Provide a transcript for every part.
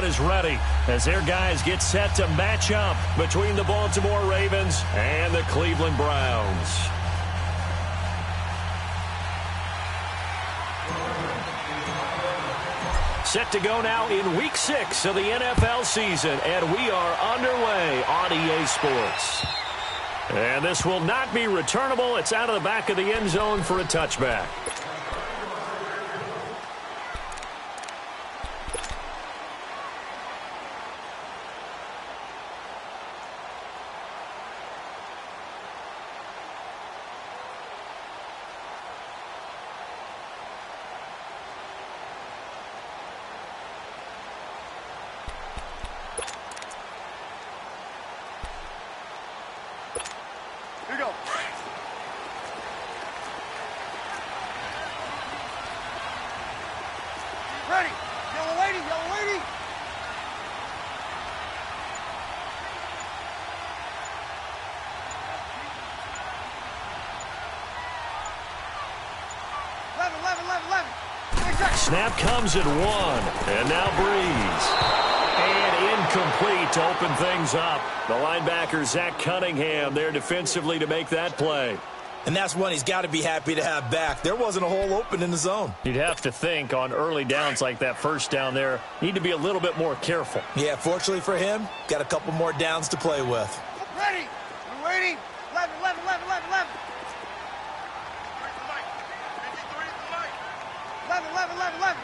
is ready as their guys get set to match up between the Baltimore Ravens and the Cleveland Browns. Set to go now in Week 6 of the NFL season, and we are underway on EA Sports. And this will not be returnable. It's out of the back of the end zone for a touchback. Snap comes at 1, and now Breeze. And incomplete to open things up. The linebacker, Zach Cunningham, there defensively to make that play. And that's one he's got to be happy to have back. There wasn't a hole open in the zone. You'd have to think on early downs like that first down there, need to be a little bit more careful. Yeah, fortunately for him, got a couple more downs to play with. Ready. We're waiting. 11.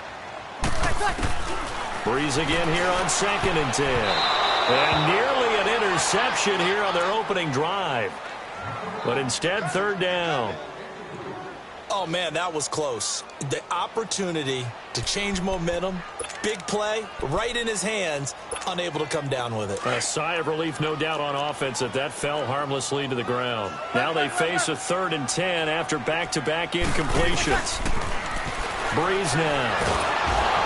Breeze again here on 2nd and 10. And nearly an interception here on their opening drive. But instead, 3rd down. Oh, man, that was close. The opportunity to change momentum, big play, right in his hands, unable to come down with it. A sigh of relief, no doubt, on offense that fell harmlessly to the ground. Now they face a 3rd and 10 after back-to-back incompletions. Breeze now.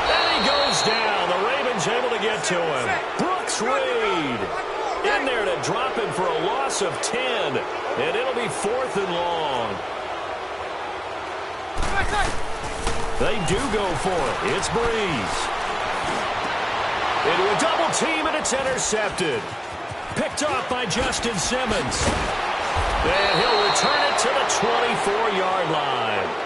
And he goes down. The Ravens able to get to him. Brooks Reed in there to drop him for a loss of 10. And it'll be 4th and long. They do go for it. It's Breeze. Into a double team, and it's intercepted. Picked off by Justin Simmons. And he'll return it to the 24-yard line.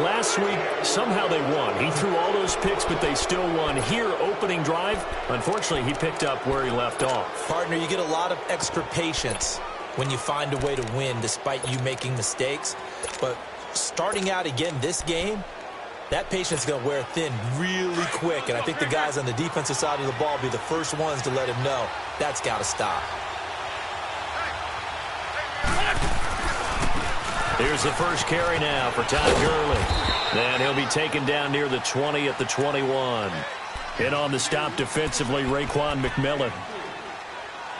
Last week, somehow they won. He threw all those picks, but they still won. Here, opening drive, unfortunately, he picked up where he left off. Partner, you get a lot of extra patience when you find a way to win despite you making mistakes. But starting out again this game, that patience is going to wear thin really quick. And I think the guys on the defensive side of the ball will be the first ones to let him know that's got to stop. Here's the first carry now for Todd Gurley. And he'll be taken down near the 20 at the 21. In on the stop defensively, Raekwon McMillan.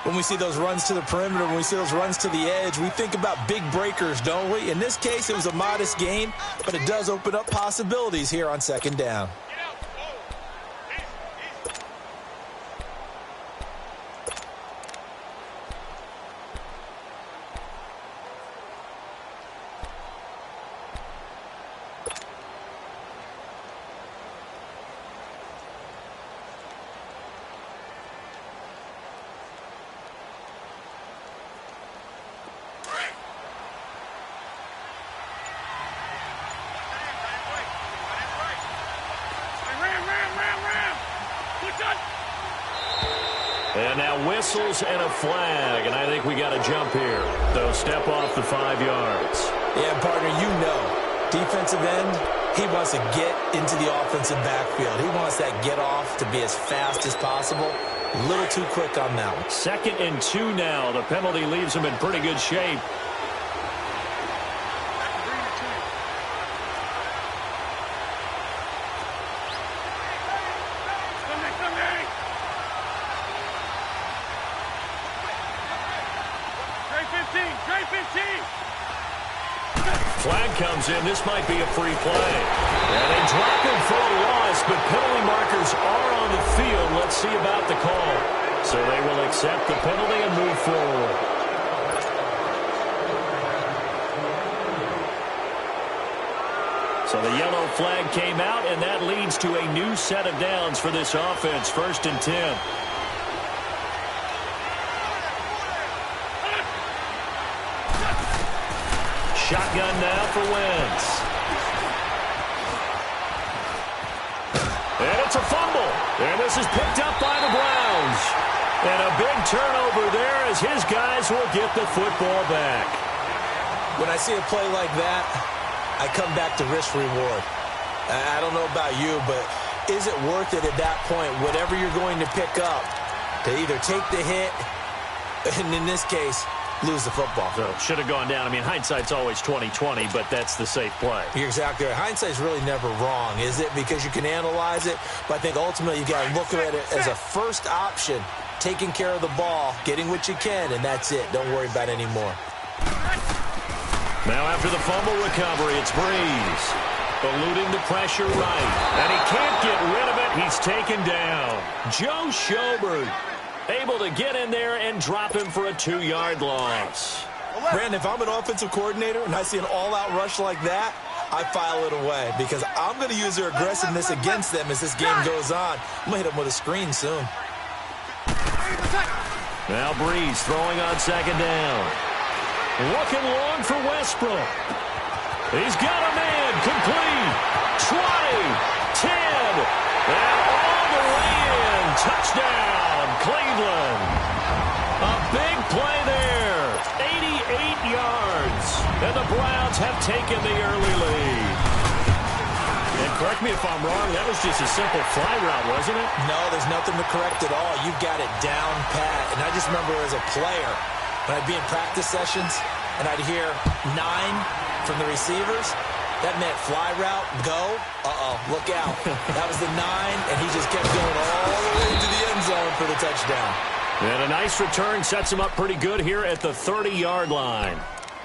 When we see those runs to the perimeter, when we see those runs to the edge, we think about big breakers, don't we? In this case, it was a modest gain, but it does open up possibilities here on 2nd down. And now whistles and a flag, and I think we got a jump here. So step off the 5 yards. Yeah, partner, you know, defensive end, he wants to get into the offensive backfield. He wants that get off to be as fast as possible. A little too quick on that one. 2nd and 2 now. The penalty leaves him in pretty good shape. Flag comes in. This might be a free play. And they drop him for a loss, but penalty markers are on the field. Let's see about the call. So they will accept the penalty and move forward. So the yellow flag came out, and that leads to a new set of downs for this offense. 1st and 10. Shotgun now for Wentz. And it's a fumble. And this is picked up by the Browns. And a big turnover there as his guys will get the football back. When I see a play like that, I come back to risk-reward. I don't know about you, but is it worth it at that point, whatever you're going to pick up, to either take the hit, and in this case, lose the football? So should have gone down. I mean, hindsight's always 20/20, but that's the safe play. You're exactly right. Hindsight's really never wrong, is it? Because you can analyze it, but I think ultimately you got to look at it as a first option, taking care of the ball, getting what you can, and that's it. Don't worry about it anymore. Now after the fumble recovery, it's Breeze. Eluding the pressure right. And he can't get rid of it. He's taken down. Joe Schobert able to get in there and drop him for a 2-yard loss. Brandon, if I'm an offensive coordinator and I see an all-out rush like that, I file it away because I'm going to use their aggressiveness against them as this game goes on. I'm going to hit them with a screen soon. Now Breeze throwing on 2nd down. Looking long for Westbrook. He's got a man. Complete. 20. 10. And all the way in. Touchdown, Cleveland. A big play there. 88 yards. And the Browns have taken the early lead. And correct me if I'm wrong, that was just a simple fly route, wasn't it? No, there's nothing to correct at all. You've got it down pat. And I just remember as a player, when I'd be in practice sessions and I'd hear 9 from the receivers, that meant fly route, go, look out. That was the 9, and he just kept going all the way to the end zone for the touchdown. And a nice return sets him up pretty good here at the 30-yard line.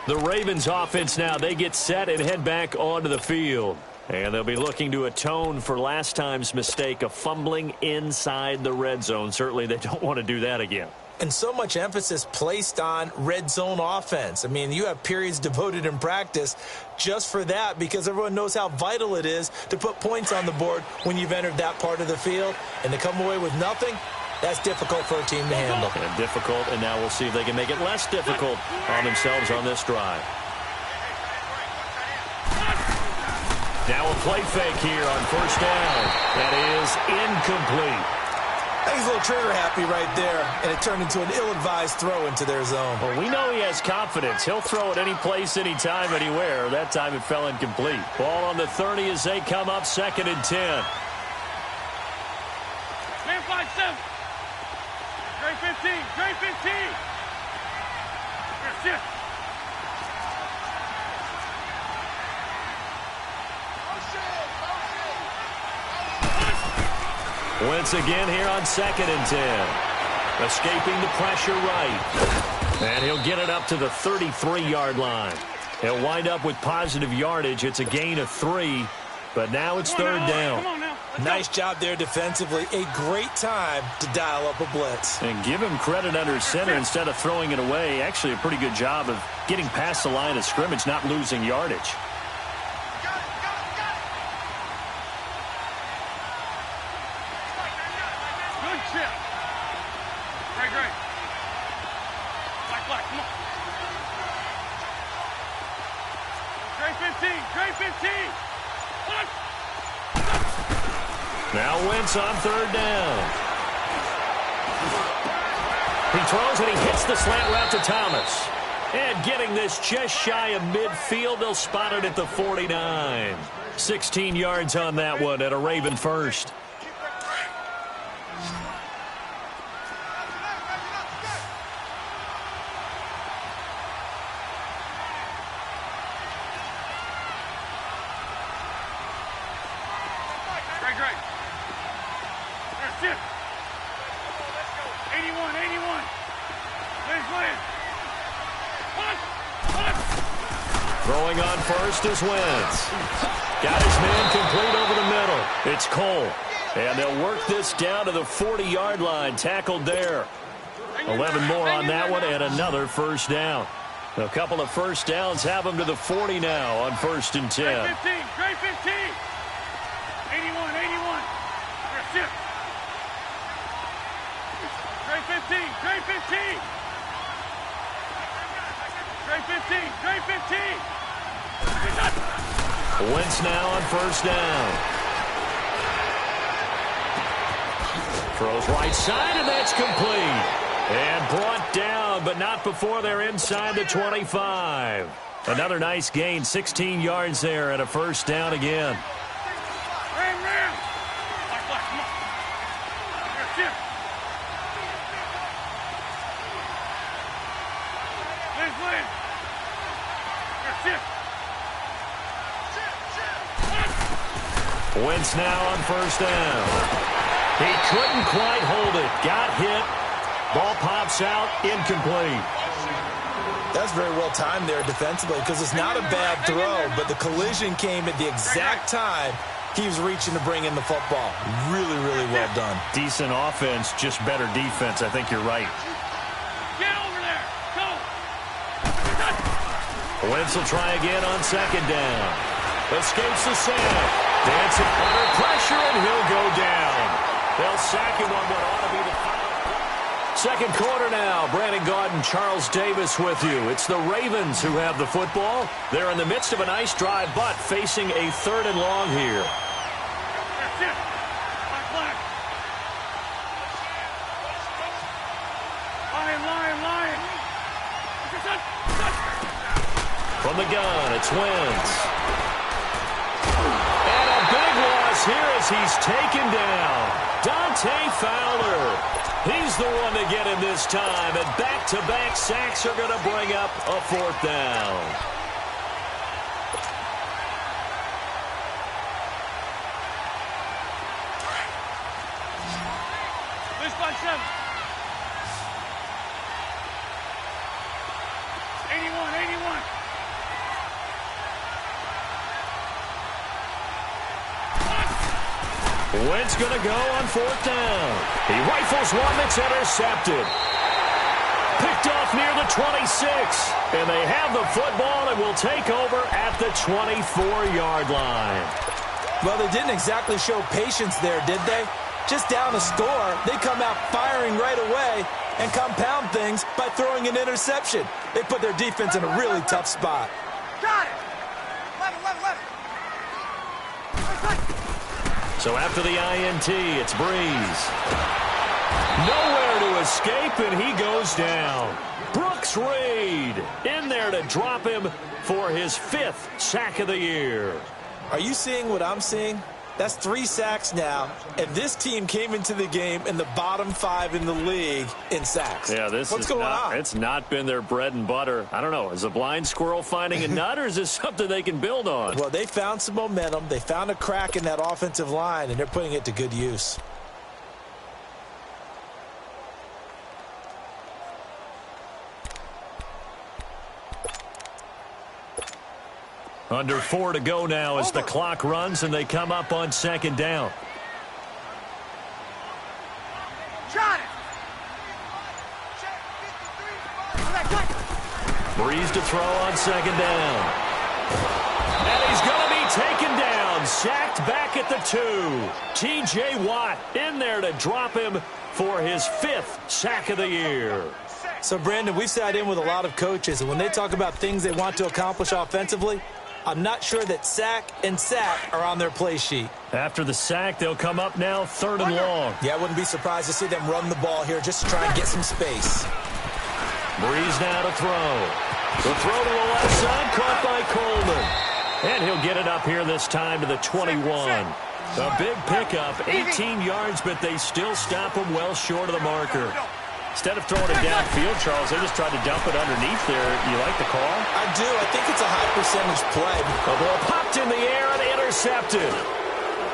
The Ravens offense now, they get set and head back onto the field. And they'll be looking to atone for last time's mistake of fumbling inside the red zone. Certainly they don't want to do that again. And so much emphasis placed on red zone offense. I mean, you have periods devoted in practice just for that because everyone knows how vital it is to put points on the board when you've entered that part of the field. And to come away with nothing, that's difficult for a team to handle. And difficult, and now we'll see if they can make it less difficult on themselves on this drive. Now a play fake here on 1st down. That is incomplete. He's a little trigger happy right there, and it turned into an ill-advised throw into their zone. Well, we know he has confidence. He'll throw it any place, anytime, anywhere. That time it fell incomplete. Ball on the 30 as they come up 2nd and 10. Man 5-7. Grade 15. Grade 15. Here, shift. Wentz again here on 2nd and 10. Escaping the pressure right. And he'll get it up to the 33-yard line. He'll wind up with positive yardage. It's a gain of 3, but now it's 3rd down. Come on now. Nice job there defensively. A great time to dial up a blitz. And give him credit under center instead of throwing it away. Actually a pretty good job of getting past the line of scrimmage, not losing yardage. Good chip. Great. Black, come on. Grade 15. Grade 15. What? Now Wentz on 3rd down. He throws and he hits the slant route to Thomas. And getting this just shy of midfield, they'll spot it at the 49. 16 yards on that one at a Raven first. Great. That's it. 81. Win. Throwing on first is Wentz. Got his man complete over the middle. It's Cole. And they'll work this down to the 40-yard line. Tackled there. 11 more on that one and another 1st down. A couple of 1st downs have them to the 40 now on 1st and 10. Grade 15. 15. Trey 15. Trey 15. Trey 15. Wentz now on first down. Throws right side, and that's complete. And brought down, but not before they're inside the 25. Another nice gain, 16 yards there, and a first down again. Ram. Black, come on. Here, shift. Liz. Here, shift. Wentz now on first down. He couldn't quite hold it. Got hit. Ball pops out, incomplete. That's very well timed there defensively because it's not a bad throw, but the collision came at the exact time he was reaching to bring in the football. Really, really well done. Decent offense, just better defense. I think you're right. Get over there. Go. Wentz will try again on second down. Escapes the sack. Dancing under pressure, and he'll go down. They'll sack him on what ought to be the final. Second quarter now. Brandon Gaudin, Charles Davis with you. It's the Ravens who have the football. They're in the midst of a nice drive, but facing a 3rd and long here. Black. Lion. From the gun, it's Wentz. And a big loss here as he's taken down. Dante Fowler. He's the one to get him this time, and back-to-back sacks are going to bring up a 4th down. This by 7. 81. Wentz going to go on 4th down. He rifles one that's intercepted. Picked off near the 26. And they have the football and will take over at the 24-yard line. Well, they didn't exactly show patience there, did they? Just down a score, they come out firing right away and compound things by throwing an interception. They put their defense in a really tough spot. Got it. 11. So after the INT, it's Breeze. Nowhere to escape, and he goes down. Brooks Reed in there to drop him for his 5th sack of the year. Are you seeing what I'm seeing? That's 3 sacks now, and this team came into the game in the bottom 5 in the league in sacks. Yeah, what's going on? It's not been their bread and butter. I don't know. Is a blind squirrel finding a nut, or is this something they can build on? Well, they found some momentum. They found a crack in that offensive line, and they're putting it to good use. Under 4 to go now as the clock runs and they come up on 2nd down. Got it. Breeze to throw on 2nd down. And he's going to be taken down. Sacked back at the 2. T.J. Watt in there to drop him for his 5th sack of the year. So, Brandon, we've sat in with a lot of coaches, and when they talk about things they want to accomplish offensively, I'm not sure that sack and sack are on their play sheet. After the sack, they'll come up now 3rd and long. Yeah, I wouldn't be surprised to see them run the ball here just to try and get some space. Breeze now to throw. The throw to the left side, caught by Coleman. And he'll get it up here this time to the 21. A big pickup, 18 yards, but they still stop him well short of the marker. Instead of throwing it downfield, Charles, they just tried to dump it underneath there. You like the call? I do. I think it's a high-percentage play. The ball popped in the air and intercepted.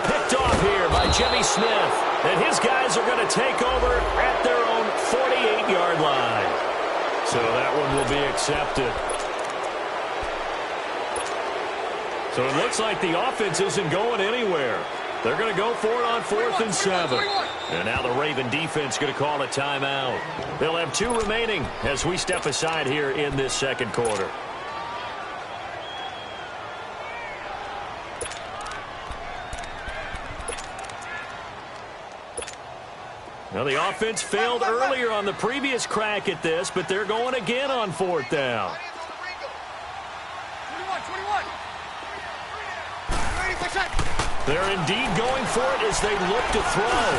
Picked off here by Jimmy Smith. And his guys are going to take over at their own 48-yard line. So that one will be accepted. So it looks like the offense isn't going anywhere. They're going to go for it on 4th and 7. And now the Raven defense going to call a timeout. They'll have 2 remaining as we step aside here in this 2nd quarter. Well, the offense failed earlier on the previous crack at this, but they're going again on 4th down. 21. They're indeed going for it as they look to throw.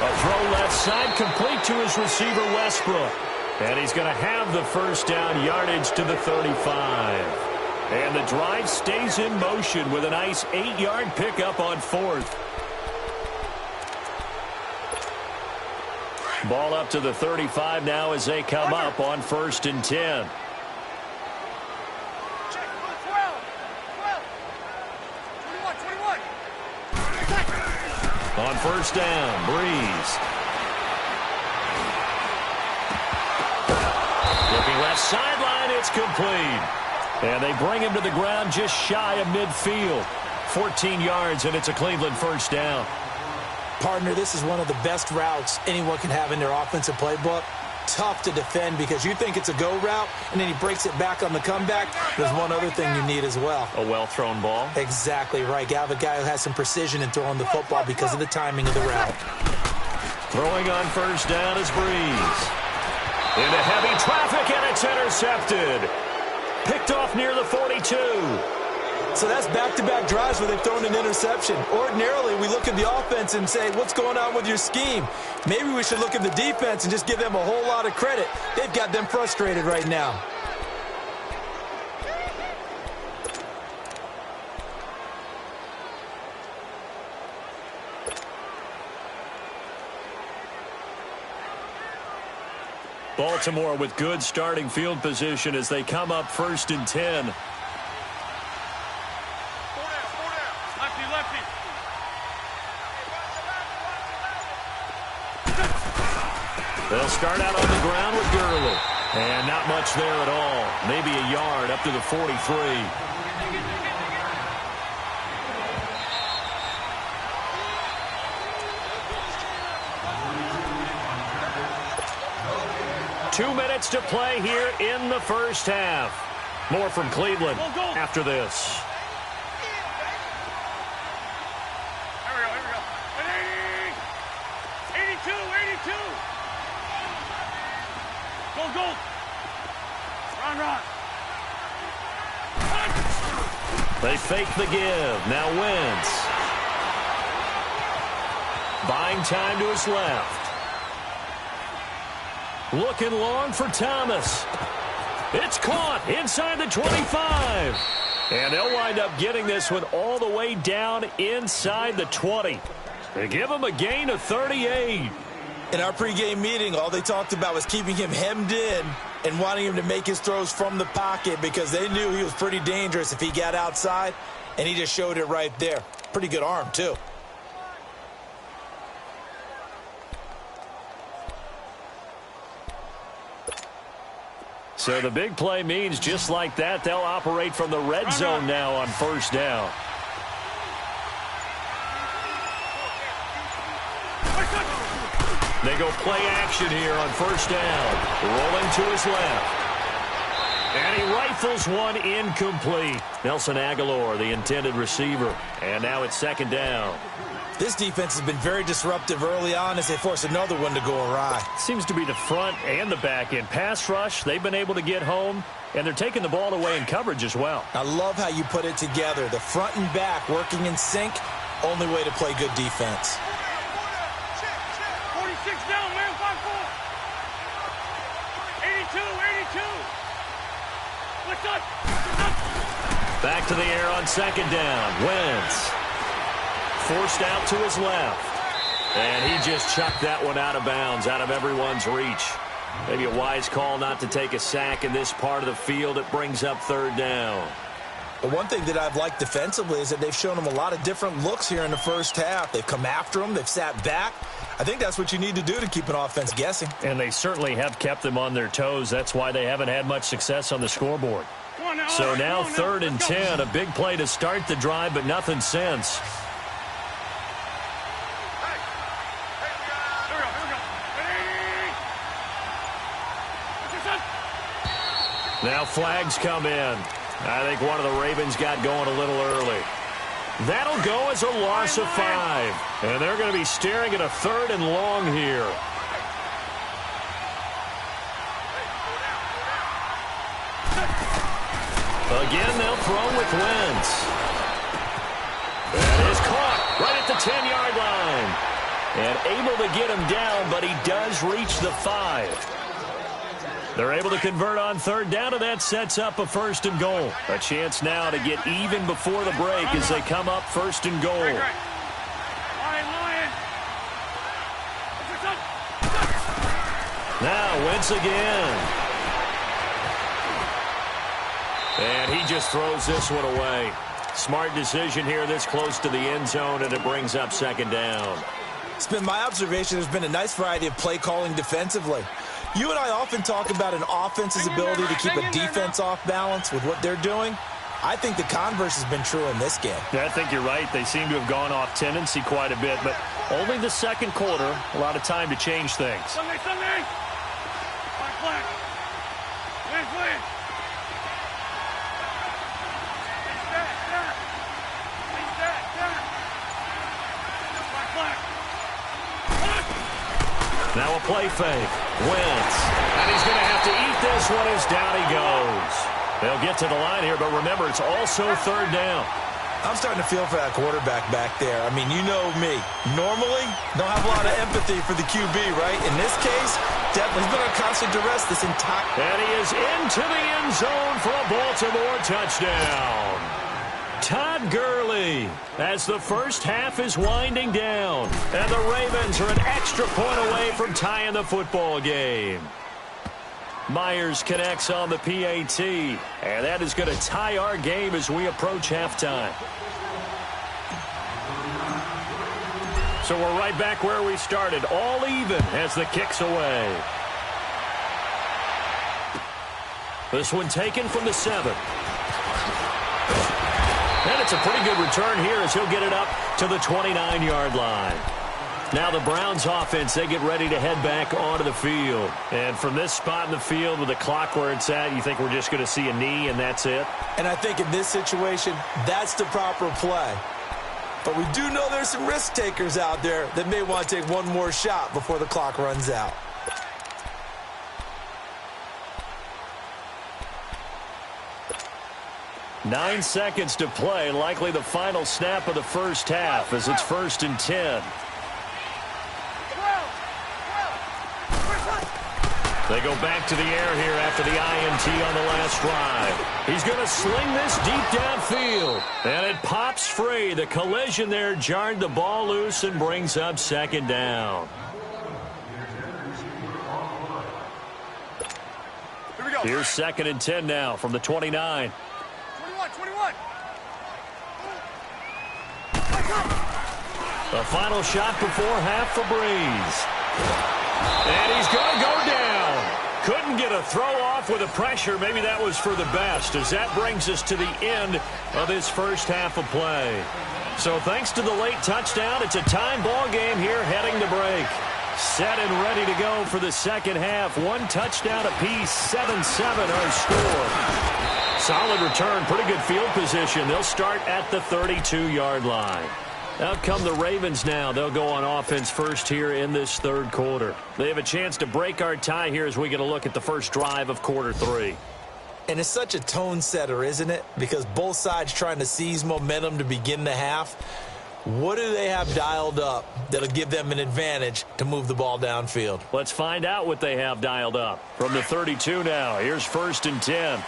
A throw left side complete to his receiver, Westbrook. And he's going to have the first down, yardage to the 35. And the drive stays in motion with a nice 8-yard pickup on 4th. Ball up to the 35 now as they come up on 1st and 10. On 1st down, Breeze. Looking left sideline, it's complete. And they bring him to the ground just shy of midfield. 14 yards, and it's a Cleveland first down. Partner, this is one of the best routes anyone can have in their offensive playbook. Tough to defend because you think it's a go route, and then he breaks it back on the comeback. There's one other thing you need as well. A well-thrown ball. Exactly right. You have a guy who has some precision in throwing the football because of the timing of the route. Throwing on 1st down is Breeze. Into heavy traffic, and it's intercepted. Picked off near the 42. So that's back-to-back drives where they've thrown an interception. Ordinarily, we look at the offense and say, what's going on with your scheme? Maybe we should look at the defense and just give them a whole lot of credit. They've got them frustrated right now. Baltimore with good starting field position as they come up 1st and 10. Lefty. They'll start out on the ground with Gurley. And not much there at all. Maybe a yard up to the 43. Two minutes to play here in the first half. More from Cleveland after this. Here we go. 82. Go. Run. They fake the give. Now Wentz. Buying time to his left. Looking long for Thomas. It's caught inside the 25. And they'll wind up getting this one all the way down inside the 20. They give him a gain of 38. In our pregame meeting, all they talked about was keeping him hemmed in and wanting him to make his throws from the pocket because they knew he was pretty dangerous if he got outside, and he just showed it right there. Pretty good arm, too. So the big play means just like that, they'll operate from the red zone now on 1st down. They go play action here on 1st down. Rolling to his left. And he rifles one incomplete. Nelson Aguilar, the intended receiver. And now it's 2nd down. This defense has been very disruptive early on as they force another one to go awry. Seems to be the front and the back end. Pass rush, they've been able to get home, and they're taking the ball away in coverage as well. I love how you put it together. The front and back working in sync, only way to play good defense. 46 down, man, 5-4. 82. What's up? Back to the air on 2nd down. Wentz. Forced out to his left. And he just chucked that one out of bounds, out of everyone's reach. Maybe a wise call not to take a sack in this part of the field. It brings up 3rd down. But one thing that I've liked defensively is that they've shown them a lot of different looks here in the first half. They've come after them. They've sat back. I think that's what you need to do to keep an offense guessing. And they certainly have kept them on their toes. That's why they haven't had much success on the scoreboard. So now 3rd and 10. A big play to start the drive, but nothing since. Now flags come in. I think one of the Ravens got going a little early. That'll go as a loss of 5. And they're going to be staring at a 3rd and long here. Again, they'll throw with Wentz. That is caught right at the 10-yard line. And able to get him down, but he does reach the 5. They're able to convert on 3rd down, and that sets up a 1st and goal. A chance now to get even before the break as they come up 1st and goal. Now Wentz again. And he just throws this one away. Smart decision here this close to the end zone, and it brings up 2nd down. It's been my observation there's been a nice variety of play calling defensively. You and I often talk about an offense's ability to keep a defense off balance with what they're doing. I think the converse has been true in this game. Yeah, I think you're right. They seem to have gone off tendency quite a bit, but only the 2nd quarter, a lot of time to change things. Sunday! Black, black. Win. Now a play fake. Wentz. And he's going to have to eat this one as down he goes. They'll get to the line here, but remember, it's also 3rd down. I'm starting to feel for that quarterback back there. I mean, you know me. Normally, don't have a lot of empathy for the QB, right? In this case, definitely he's been on constant duress this entire... And he is into the end zone for a Baltimore touchdown. Todd Gurley as the first half is winding down. And the Ravens are an extra point away from tying the football game. Myers connects on the PAT. And that is going to tie our game as we approach halftime. So we're right back where we started. All even as the kick's away. This one taken from the 7. And it's a pretty good return here as he'll get it up to the 29-yard line. Now the Browns offense, they get ready to head back onto the field. And from this spot in the field with the clock where it's at, you think we're just going to see a knee and that's it? And I think in this situation, that's the proper play. But we do know there's some risk takers out there that may want to take one more shot before the clock runs out. Nine seconds to play, likely the final snap of the first half as it's 1st and 10. They go back to the air here after the INT on the last drive. He's going to sling this deep downfield. And it pops free. The collision there jarred the ball loose and brings up 2nd down. Here we go. Here's 2nd and 10 now from the 29. 21. The final shot before half for Breeze. And he's going to go down. Couldn't get a throw off with the pressure. Maybe that was for the best, as that brings us to the end of this first half of play. So thanks to the late touchdown, it's a time ball game here heading to break. Set and ready to go for the second half. One touchdown apiece, 7-7 our score. Solid return, pretty good field position. They'll start at the 32-yard line. Out come the Ravens now. They'll go on offense first here in this third quarter. They have a chance to break our tie here as we get a look at the first drive of quarter 3. And it's such a tone setter, isn't it? Because both sides trying to seize momentum to begin the half. What do they have dialed up that'll give them an advantage to move the ball downfield? Let's find out what they have dialed up. From the 32 now, here's 1st and 10.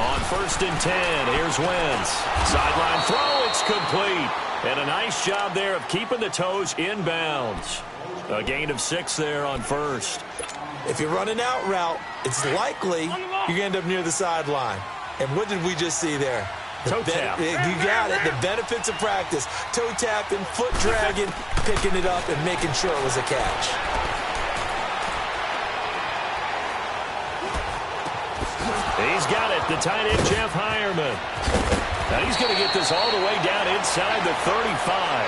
On 1st and 10, here's Wentz. Sideline throw, it's complete. And a nice job there of keeping the toes in bounds. A gain of 6 there on 1st. If you run an out route, it's likely you're going to end up near the sideline. And what did we just see there? Toe tap. You got it. The benefits of practice. Toe tapping, foot dragging, picking it up, and making sure it was a catch. He's got it, the tight end, Jeff Heuerman. Now he's going to get this all the way down inside the 35.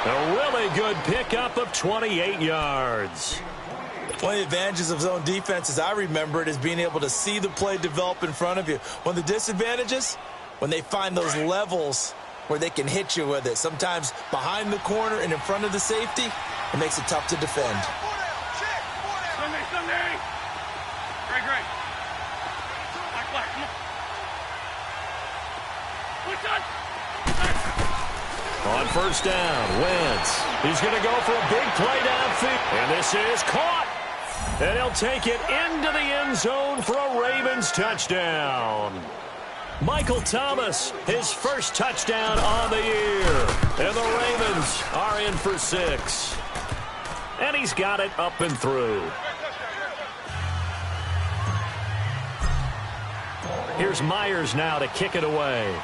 A really good pickup of 28 yards. One of the advantages of zone defense, as I remember it, is being able to see the play develop in front of you. One of the disadvantages, when they find those levels where they can hit you with it. Sometimes behind the corner and in front of the safety, it makes it tough to defend. Sunday. Great. Black, come on. On first down, Wentz. He's going to go for a big play downfield. And this is caught. And he'll take it into the end zone for a Ravens touchdown. Michael Thomas, his first touchdown on the year. And the Ravens are in for 6. And he's got it up and through. Here's Myers now to kick it away.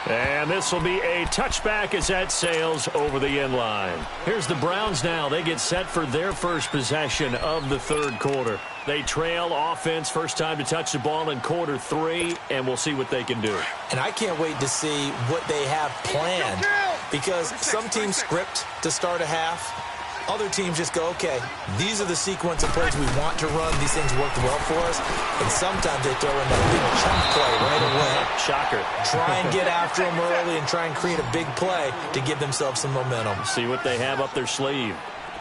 And this will be a touchback as that sails over the end line. Here's the Browns now. They get set for their first possession of the third quarter. They trail offense, first time to touch the ball in quarter 3, and we'll see what they can do. And I can't wait to see what they have planned, because some teams script to start a half. Other teams just go, okay, these are the sequence of plays we want to run. These things worked well for us. And sometimes they throw in that big chunk play right away. Shocker. Try and get after them early and try and create a big play to give themselves some momentum. See what they have up their sleeve.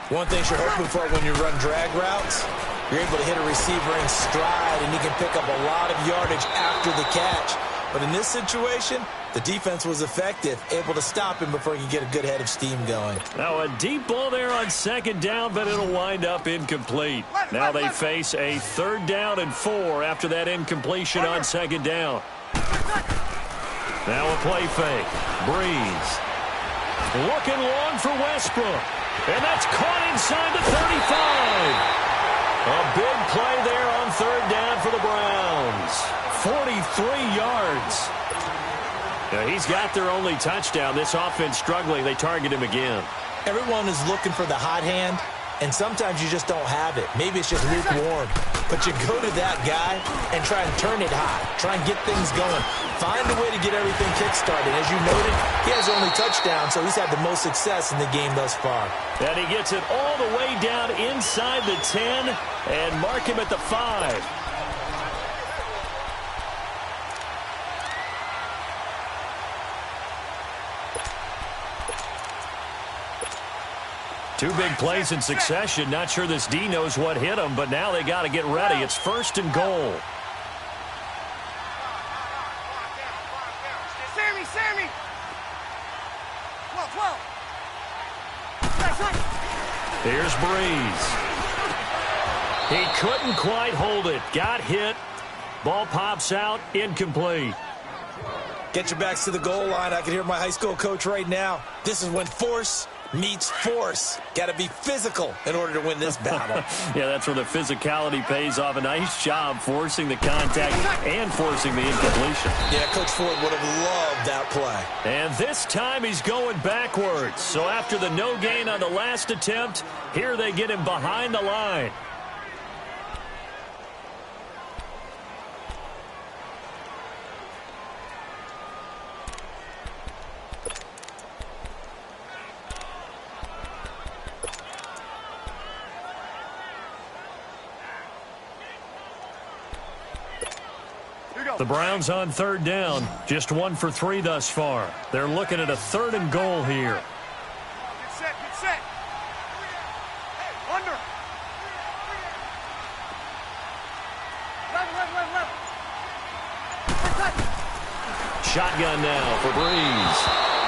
One thing you're hoping for when you run drag routes, you're able to hit a receiver in stride, and you can pick up a lot of yardage after the catch. But in this situation, the defense was effective, able to stop him before he could get a good head of steam going. Now a deep ball there on second down, but it'll wind up incomplete. Now they face a 3rd down and 4 after that incompletion on second down. Now a play fake. Breeze. Looking long for Westbrook. And that's caught inside the 35. A big play there on 3rd down for the Browns. 43 yards. Now he's got their only touchdown. This offense struggling. They target him again. Everyone is looking for the hot hand, and sometimes you just don't have it. Maybe it's just lukewarm. But you go to that guy and try and turn it hot. Try and get things going. Find a way to get everything kick-started. As you noted, he has only touchdown, so he's had the most success in the game thus far. And he gets it all the way down inside the 10 and mark him at the 5. Two big plays in succession. Not sure this D knows what hit him, but now they got to get ready. It's 1st and goal. Sammy! 12. Here's Breeze. He couldn't quite hold it. Got hit. Ball pops out. Incomplete. Get your backs to the goal line. I can hear my high school coach right now. This is when force meets force. Got to be physical in order to win this battle. Yeah, that's where the physicality pays off. A nice job forcing the contact and forcing the incompletion. Yeah, Coach Ford would have loved that play. And this time he's going backwards. So after the no gain on the last attempt, here they get him behind the line. The Browns on 3rd down, just 1 for 3 thus far. They're looking at a 3rd and goal here. Get set. Under. Level. Shotgun now for Breeze.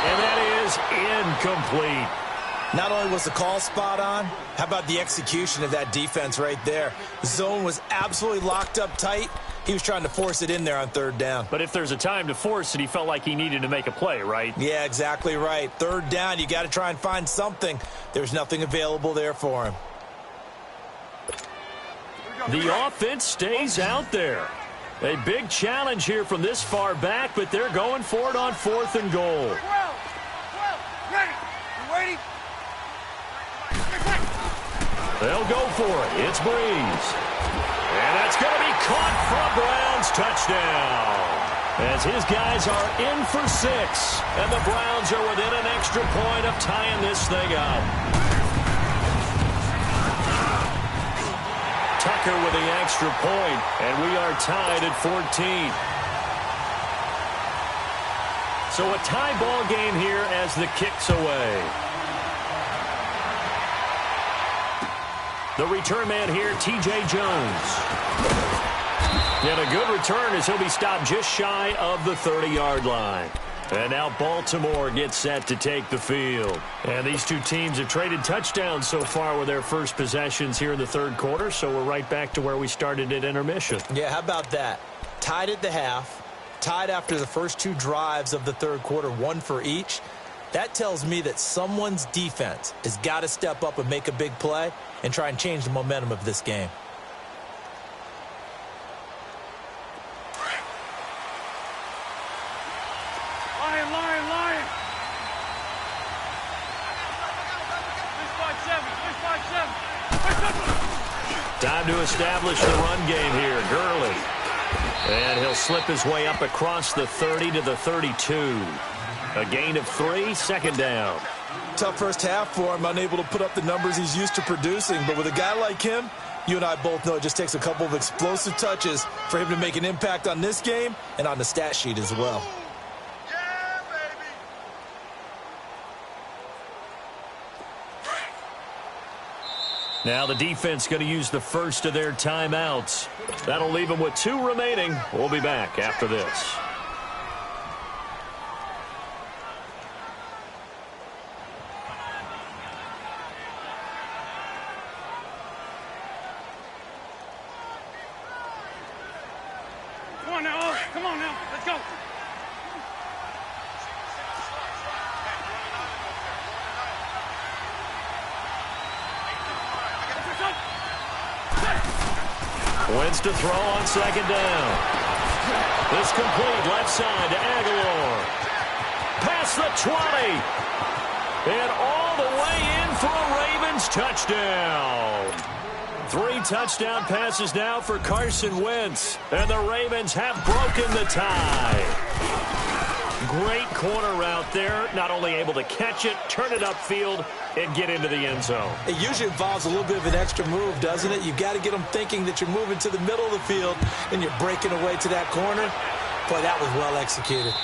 And that is incomplete. Not only was the call spot on, how about the execution of that defense right there? The zone was absolutely locked up tight. He was trying to force it in there on 3rd down. But if there's a time to force it, he felt like he needed to make a play, right? Yeah, exactly right. 3rd down, you got to try and find something. There's nothing available there for him. The offense stays out there. A big challenge here from this far back, but they're going for it on 4th and goal. 12. Ready. You waiting? They'll go for it. It's Breeze. And that's going to be caught for a Browns touchdown. As his guys are in for 6. And the Browns are within an extra point of tying this thing up. Tucker with the extra point, and we are tied at 14. So a tie ball game here as the kick's away. The return man here, T.J. Jones. And a good return as he'll be stopped just shy of the 30-yard line. And now Baltimore gets set to take the field. And these two teams have traded touchdowns so far with their first possessions here in the third quarter, so we're right back to where we started at intermission. Yeah, how about that? Tied at the half, tied after the first 2 drives of the third quarter, 1 for each. That tells me that someone's defense has got to step up and make a big play and try and change the momentum of this game. Lion. 6-5-7. Time to establish the run game here. Gurley. And he'll slip his way up across the 30 to the 32. A gain of 3, second down. Tough first half for him, unable to put up the numbers he's used to producing. But with a guy like him, you and I both know it just takes a couple of explosive touches for him to make an impact on this game and on the stat sheet as well. Now the defense going to use the first of their timeouts. That'll leave them with 2 remaining. We'll be back after this. Come on now. Let's go. Wentz to throw on second down. This complete left side to Aguilar. Past the 20. And all the way in for a Ravens touchdown. 3 touchdown passes now for Carson Wentz. And the Ravens have broken the tie. Great corner route there. Not only able to catch it, turn it upfield, and get into the end zone. It usually involves a little bit of an extra move, doesn't it? You've got to get them thinking that you're moving to the middle of the field and you're breaking away to that corner. Boy, that was well executed.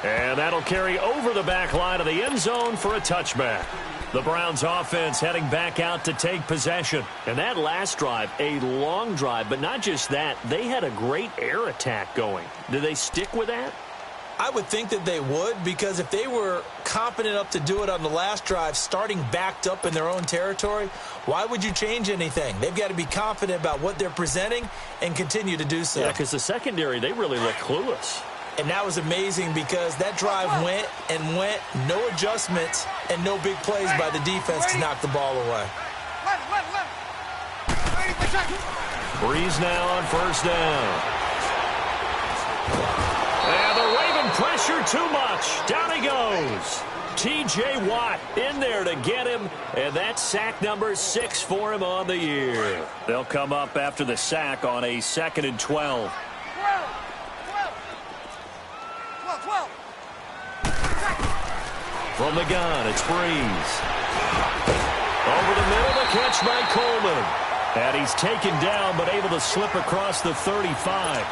And that'll carry over the back line of the end zone for a touchback. The Browns offense heading back out to take possession. And that last drive, a long drive, but not just that. They had a great air attack going. Do they stick with that? I would think that they would, because if they were confident enough to do it on the last drive, starting backed up in their own territory, why would you change anything? They've got to be confident about what they're presenting and continue to do so. Yeah, because the secondary, they really look clueless. And that was amazing because that drive went and went, no adjustments, and no big plays by the defense to knock the ball away. Breeze now on first down. And the Raven pressure too much. Down he goes. T.J. Watt in there to get him, and that's sack number 6 for him on the year. They'll come up after the sack on a 2nd and 12. 12. From the gun, it's Breeze. Over the middle, the catch by Coleman. And he's taken down, but able to slip across the 35.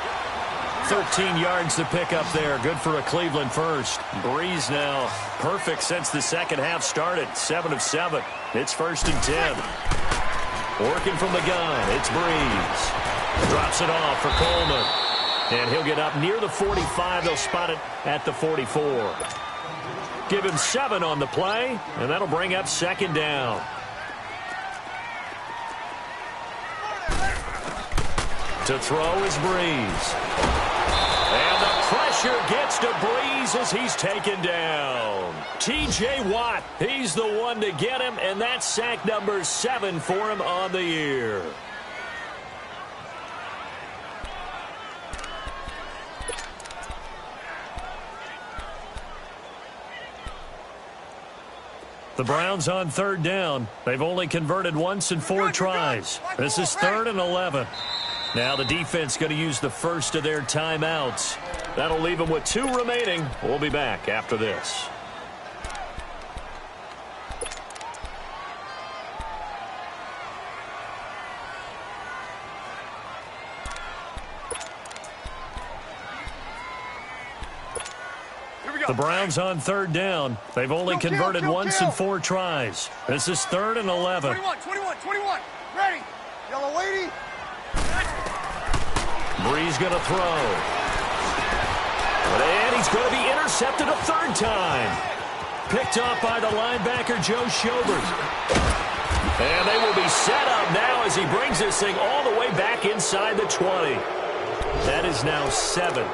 13 yards to pick up there. Good for a Cleveland first. Breeze now perfect since the second half started. 7 of 7. It's 1st and 10. Working from the gun, it's Breeze. Drops it off for Coleman. And he'll get up near the 45. They'll spot it at the 44. Give him 7 on the play, and that'll bring up 2nd down. To throw is Breeze. And the pressure gets to Breeze as he's taken down. T.J. Watt, he's the one to get him, and that's sack number 7 for him on the year. The Browns on 3rd down. They've only converted once in 4 tries. This is 3rd and 11. Now the defense going to use the first of their timeouts. That'll leave them with 2 remaining. We'll be back after this. The Browns on 3rd down. They've only converted once in 4 tries. This is 3rd and 11. 21. Ready. Yellow lady. Brees going to throw. And he's going to be intercepted a 3rd time. Picked off by the linebacker, Joe Schobert. And they will be set up now as he brings this thing all the way back inside the 20. That is now 7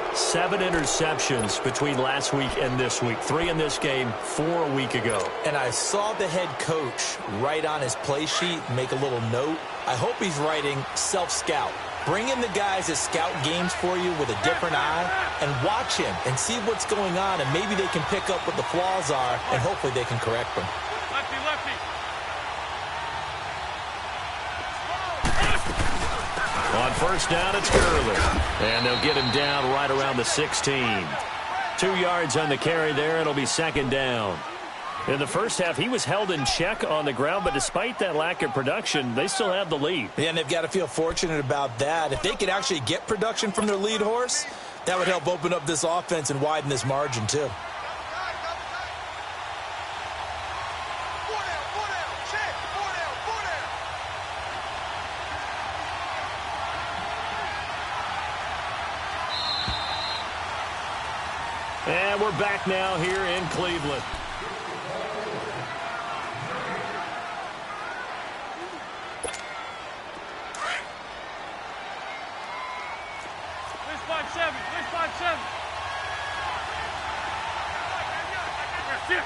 interceptions between last week and this week. 3 in this game, 4 a week ago. And I saw the head coach write on his play sheet, make a little note. I hope he's writing self-scout. Bring in the guys that scout games for you with a different eye and watch him and see what's going on, and maybe they can pick up what the flaws are, and hopefully they can correct them. Lefty. On 1st down, it's Gurley. And they'll get him down right around the 16. 2 yards on the carry there. It'll be 2nd down. In the first half, he was held in check on the ground, but despite that lack of production, they still have the lead. Yeah, and they've got to feel fortunate about that. If they could actually get production from their lead horse, that would help open up this offense and widen this margin too. And we're back now here in Cleveland. Where's 5-7? That's it.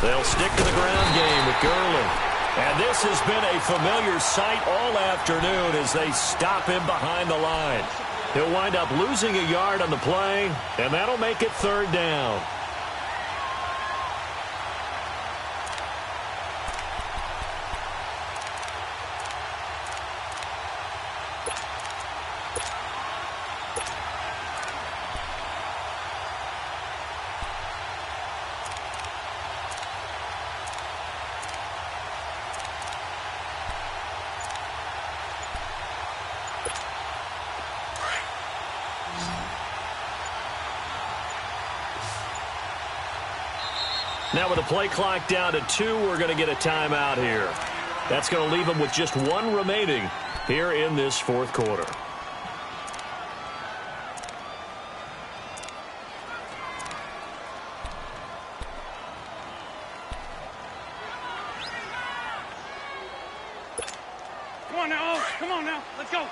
They'll stick to the ground game with Gurley. And this has been a familiar sight all afternoon as they stop him behind the line. He'll wind up losing a yard on the play, and that'll make it 3rd down. Now with the play clock down to 2, we're going to get a timeout here. That's going to leave them with just 1 remaining here in this 4th quarter. Come on now. Let's go.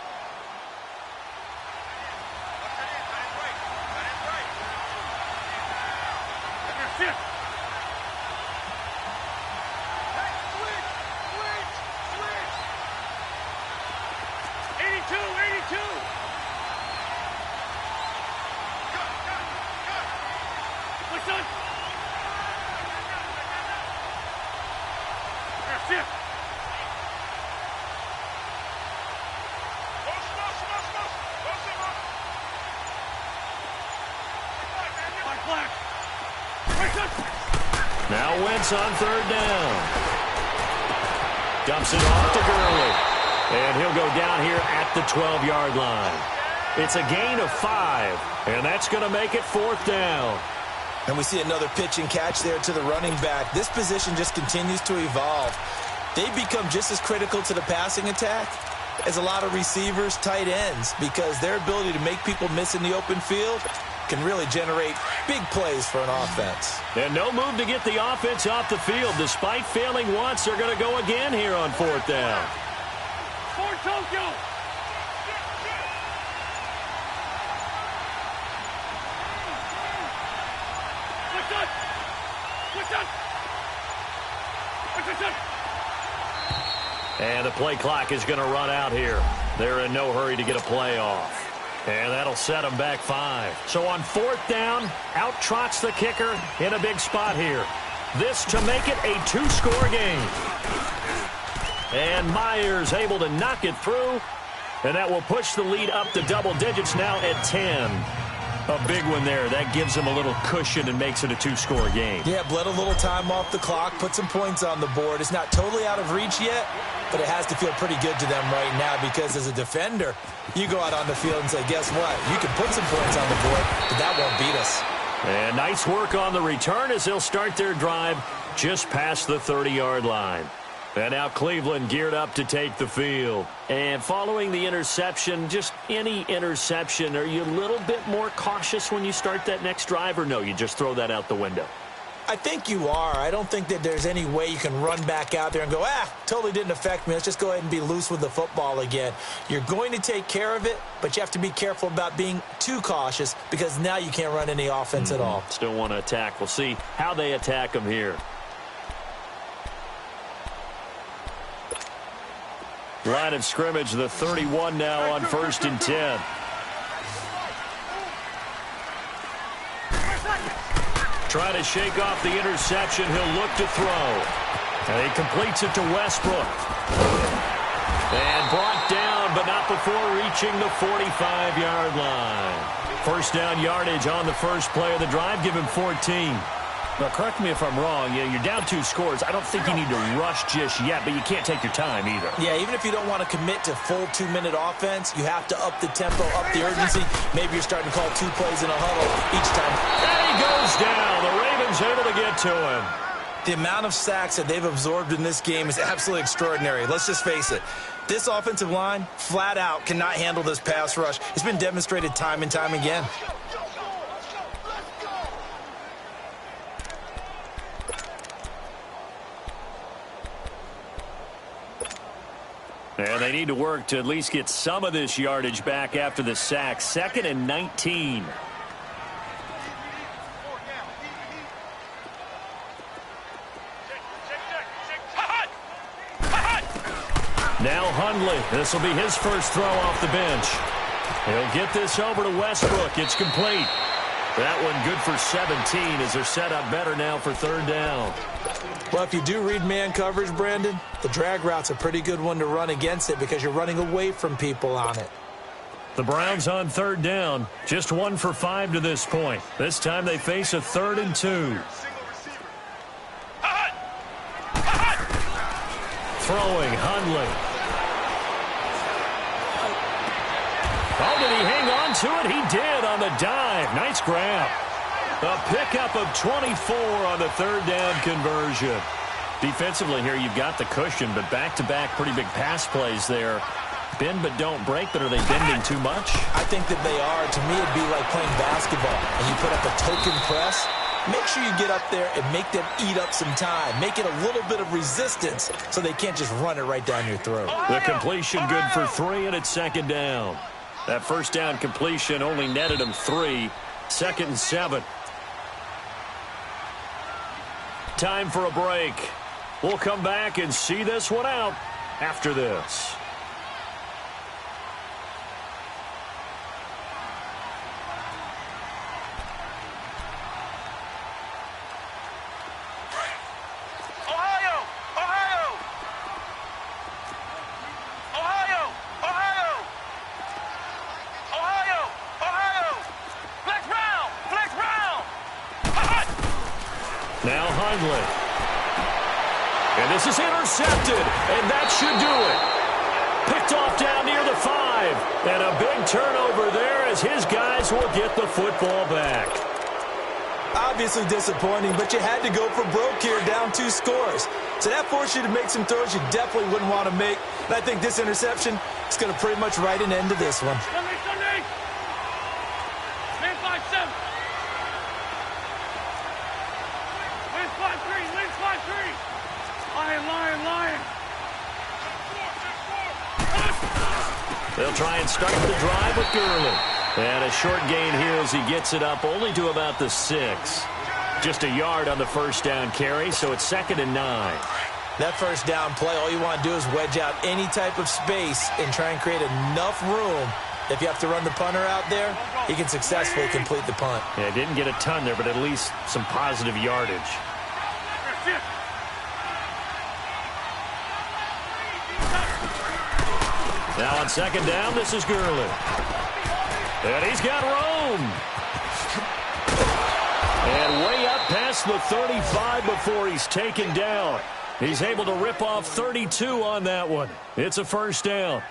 That's it. Now Wentz on 3rd down. Dumps it off to Gurley. And he'll go down here at the 12-yard line. It's a gain of 5, and that's going to make it 4th down. And we see another pitch and catch there to the running back. This position just continues to evolve. They become just as critical to the passing attack as a lot of receivers, tight ends, because their ability to make people miss in the open field can really generate big plays for an offense. And no move to get the offense off the field. Despite failing once, they're going to go again here on 4th down. For Tokyo. And the play clock is going to run out here. They're in no hurry to get a play off. And that'll set them back 5. So on 4th down, out trots the kicker in a big spot here. This to make it a two-score game. And Myers able to knock it through. And that will push the lead up to double digits now at 10. A big one there. That gives them a little cushion and makes it a two-score game. Yeah, bled a little time off the clock, put some points on the board. It's not totally out of reach yet, but it has to feel pretty good to them right now because as a defender, you go out on the field and say, guess what? You can put some points on the board, but that won't beat us. And nice work on the return as they'll start their drive just past the 30-yard line. And now Cleveland geared up to take the field. And following the interception, just any interception, are you a little bit more cautious when you start that next drive, or no, you just throw that out the window? I think you are. I don't think that there's any way you can run back out there and go, totally didn't affect me. Let's just go ahead and be loose with the football again. You're going to take care of it, but you have to be careful about being too cautious because now you can't run any offense at all. Still want to attack. We'll see how they attack them here. Line of scrimmage, the 31 now on 1st and 10. Trying to shake off the interception. He'll look to throw. And he completes it to Westbrook. And brought down, but not before reaching the 45-yard line. First down yardage on the first play of the drive. Give him 14. Now, correct me if I'm wrong. You're down 2 scores. I don't think you need to rush just yet, but you can't take your time either. Yeah, even if you don't want to commit to full 2-minute offense, you have to up the tempo, up the urgency. Maybe you're starting to call 2 plays in a huddle each time. And he goes down. The Ravens able to get to him. The amount of sacks that they've absorbed in this game is absolutely extraordinary. Let's just face it. This offensive line, flat out, cannot handle this pass rush. It's been demonstrated time and time again. And they need to work to at least get some of this yardage back after the sack. 2nd and 19. Now Hundley. This will be his first throw off the bench. He'll get this over to Westbrook. It's complete. That one good for 17 as they're set up better now for 3rd down. Well, if you do read man coverage, Brandon, the drag route's a pretty good one to run against it because you're running away from people on it. The Browns on 3rd down. Just 1 for 5 to this point. This time they face a 3rd and 2. Throwing Hundley. Oh, did he hang on to it? He did on the dive. Nice grab. A pickup of 24 on the 3rd down conversion. Defensively here, you've got the cushion, but back-to-back pretty big pass plays there. Bend but don't break, but are they bending too much? I think that they are. To me, it'd be like playing basketball, and you put up a token press. Make sure you get up there and make them eat up some time. Make it a little bit of resistance so they can't just run it right down your throat. The completion good for 3, and it's 2nd down. That first down completion only netted him 3. 2nd and 7. Time for a break. We'll come back and see this one out after this. Now Hundley. And this is intercepted, and that should do it. Picked off down near the 5. And a big turnover there as his guys will get the football back. Obviously disappointing, but you had to go for broke here, down 2 scores. So that forced you to make some throws you definitely wouldn't want to make. And I think this interception is going to pretty much write an end to this one. Sunday. Man 5-7. Win 5-3. Win 5-3. Lion. They'll try and start the drive with Gurley. And a short gain here as he gets it up only to about the 6. Just a yard on the first down carry, so it's 2nd and 9. That first down play, all you want to do is wedge out any type of space and try and create enough room. If you have to run the punter out there, he can successfully complete the punt. Yeah, didn't get a ton there, but at least some positive yardage. Shift. Now on second down, this is Gurley. And he's got Rome. And way up past the 35 before he's taken down. He's able to rip off 32 on that one. It's a first down.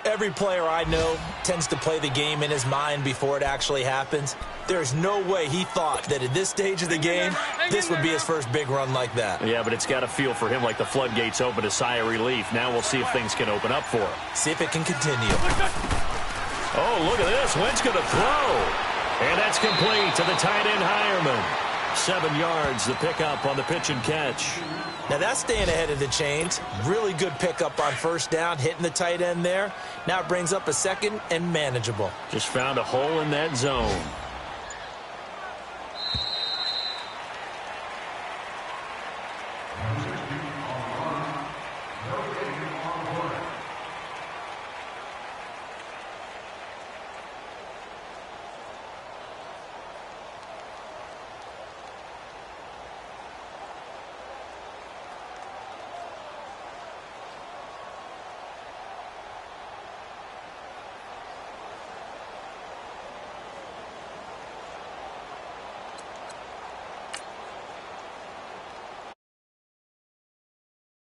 Every player I know tends to play the game in his mind before it actually happens. There's no way he thought that at this stage of the game, this would be his first big run like that. Yeah, but it's got to feel for him like the floodgates open, a sigh of relief. Now we'll see if things can open up for him. See if it can continue. Oh, look at this. Wentz going to throw. And that's complete to the tight end Hireman. 7 yards, the pickup on the pitch and catch. Now that's staying ahead of the chains. Really good pickup on first down, hitting the tight end there. Now it brings up a second and manageable. Just found a hole in that zone.